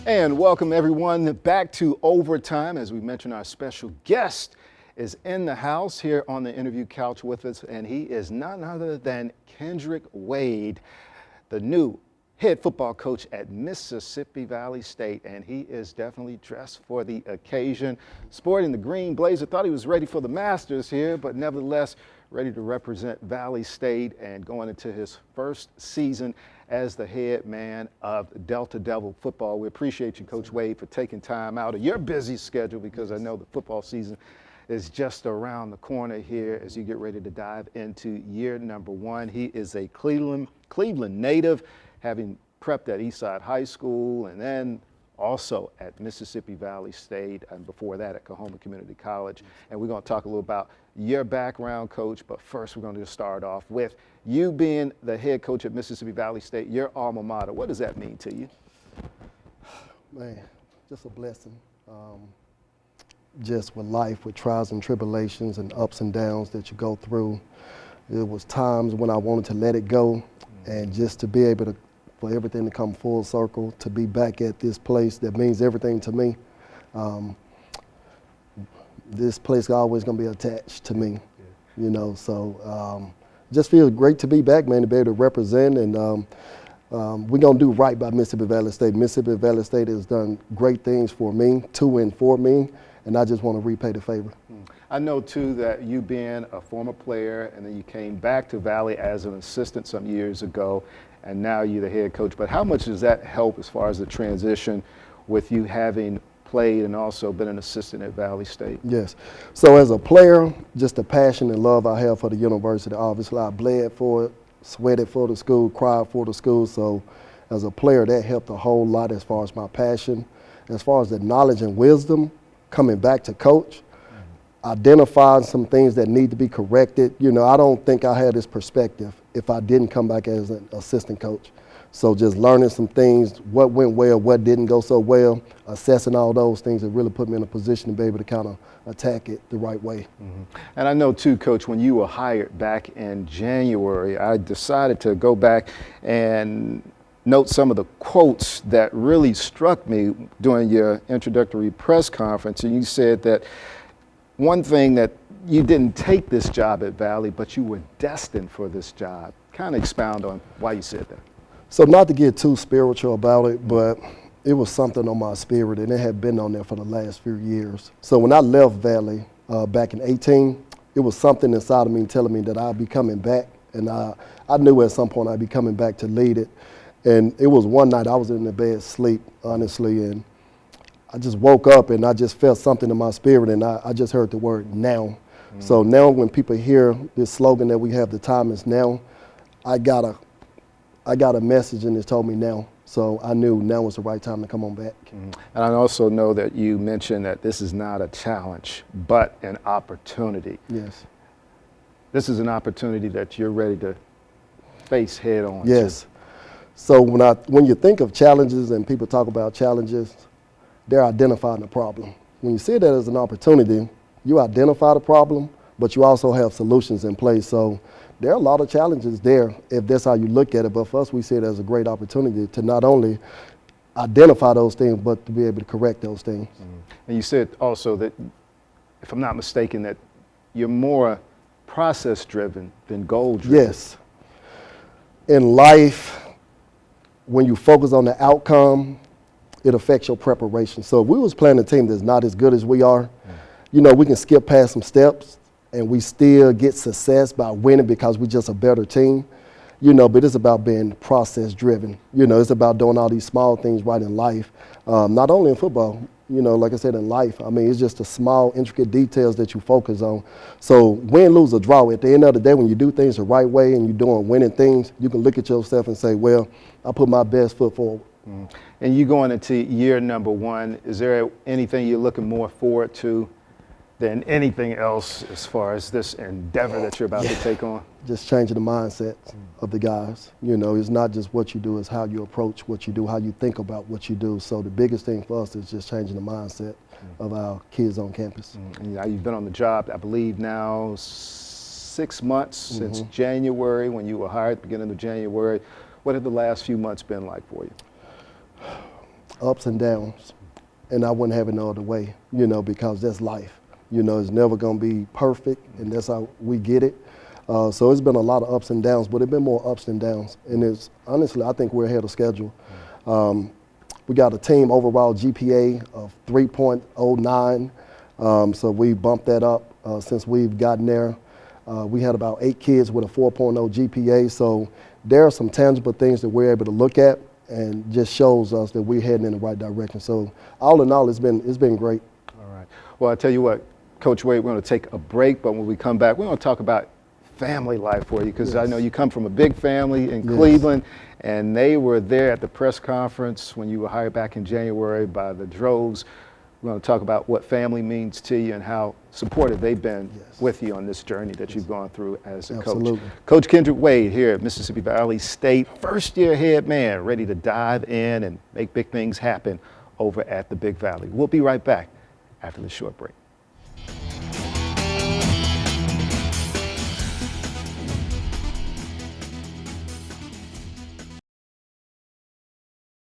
And welcome everyone back to Overtime. As we mentioned, our special guest is in the house here on the interview couch with us, and he is none other than Kendrick Wade, the new head football coach at Mississippi Valley State, and he is definitely dressed for the occasion, sporting the green blazer. Thought he was ready for the Masters here, but nevertheless ready to represent Valley State and going into his first season as the head man of Delta Devil football. We appreciate you, Coach Wade, for taking time out of your busy schedule, because I know the football season is just around the corner here as you get ready to dive into year number one. He is a Cleveland native, having prepped at Eastside High School and then also at Mississippi Valley State, and before that at Coahoma Community College. And we're going to talk a little about your background, Coach, but first we're going to just start off with you being the head coach at Mississippi Valley State, your alma mater. What does that mean to you? Man, just a blessing. Just with life, with trials and tribulations and ups and downs that you go through. There was times when I wanted to let it go, and just to be able to, for everything to come full circle, to be back at this place that means everything to me. This place is always going to be attached to me, you know, so just feels great to be back, man, to be able to represent, and we're going to do right by Mississippi Valley State. Mississippi Valley State has done great things for me, to and for me, and I just want to repay the favor. I know, too, that you being a former player and then you came back to Valley as an assistant some years ago, and now you're the head coach. But how much does that help as far as the transition with you having played and also been an assistant at Valley State? Yes. So as a player, just the passion and love I have for the university, obviously I bled for it, sweated for the school, cried for the school. So as a player, that helped a whole lot as far as my passion. As far as the knowledge and wisdom, coming back to coach, identifying some things that need to be corrected. You know, I don't think I had this perspective if I didn't come back as an assistant coach. So just learning some things, what went well, what didn't go so well, assessing all those things that really put me in a position to be able to kind of attack it the right way. And I know, too, Coach, when you were hired back in January, I decided to go back and note some of the quotes that really struck me during your introductory press conference. And you said that one thing, that you didn't take this job at Valley, but you were destined for this job. Kind of expound on why you said that. So not to get too spiritual about it, but it was something on my spirit, and it had been on there for the last few years. So when I left Valley back in 18, it was something inside of me telling me that I'd be coming back, and I knew at some point I'd be coming back to lead it. And it was one night I was in the bed asleep, honestly, and I just woke up and I just felt something in my spirit, and I just heard the word now. So now when people hear this slogan that we have, the time is now, I got a message and it told me now. So I knew now was the right time to come on back. And I also know that you mentioned that this is not a challenge, but an opportunity. Yes. This is an opportunity that you're ready to face head on. Yes. So when you think of challenges and people talk about challenges, they're identifying the problem. When you see that as an opportunity, you identify the problem, but you also have solutions in place. So there are a lot of challenges there if that's how you look at it. But for us, we see it as a great opportunity to not only identify those things, but to be able to correct those things. And you said also that, if I'm not mistaken, that you're more process-driven than goal-driven. Yes. In life, when you focus on the outcome, it affects your preparation. So if we was playing a team that's not as good as we are, you know, we can skip past some steps and we still get success by winning because we're just a better team, you know, but it's about being process driven. You know, it's about doing all these small things right in life, not only in football, you know, like I said, in life. I mean, it's just the small, intricate details that you focus on. So win, lose, or draw, at the end of the day, when you do things the right way and you're doing winning things, you can look at yourself and say, well, I put my best foot forward. And you going into year number one, is there anything you're looking more forward to than anything else as far as this endeavor that you're about to take on? Just changing the mindset of the guys. You know, it's not just what you do, it's how you approach what you do, how you think about what you do. So the biggest thing for us is just changing the mindset of our kids on campus. And now you've been on the job, I believe now 6 months since January, when you were hired, beginning of January. What have the last few months been like for you? ups and downs, and I wouldn't have it no other way, because that's life. It's never going to be perfect, and that's how we get it. So it's been a lot of ups and downs, but it's been more ups and downs. And it's honestly, I think we're ahead of schedule. We got a team overall GPA of 3.09, so we bumped that up since we've gotten there. We had about 8 kids with a 4.0 GPA, so there are some tangible things that we're able to look at, and just shows us that we're heading in the right direction. So all in all, it's been great. All right. Well, I tell you what, Coach Wade, we're going to take a break, but when we come back, we're going to talk about family life for you, because I know you come from a big family in Cleveland, and they were there at the press conference when you were hired back in January by the Droves. We're going to talk about what family means to you and how supportive they've been with you on this journey that you've gone through as a coach. Coach Kendrick Wade here at Mississippi Valley State, first-year head man, ready to dive in and make big things happen over at the Big Valley. We'll be right back after this short break.